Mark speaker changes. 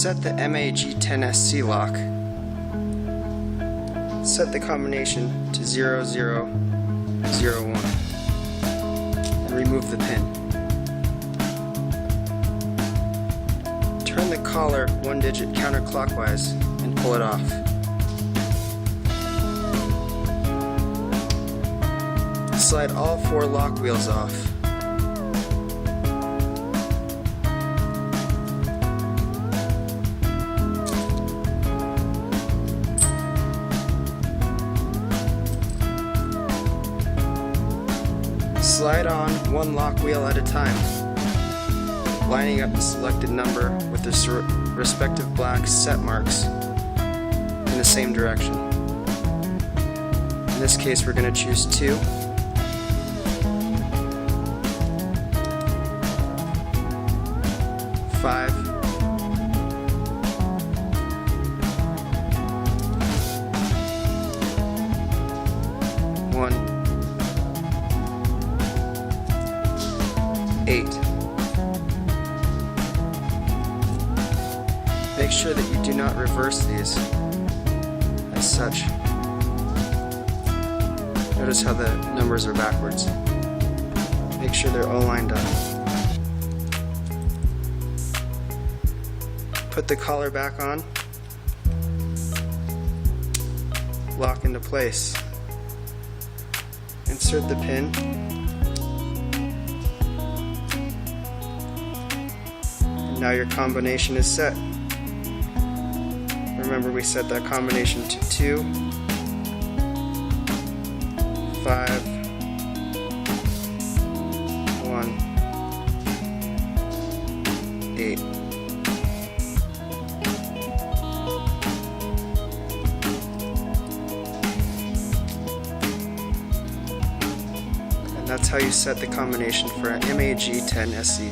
Speaker 1: set the MAG10SC lock, set the combination to 0001 and remove the pin. Turn the collar one digit counterclockwise and pull it off. Slide all 4 lock wheels off. Slide on 1 lock wheel at a time, lining up the selected number with the respective black set marks in the same direction. In this case, we're going to choose 2. Five, 1, 8. Make sure that you do not reverse these as such. Notice how the numbers are backwards. Make sure they're all lined up. Put the collar back on, lock into place. Insert the pin, and now your combination is set. Remember, we set that combination to 2, 5, 1, 8. That's how you set the combination for an MAG10SC.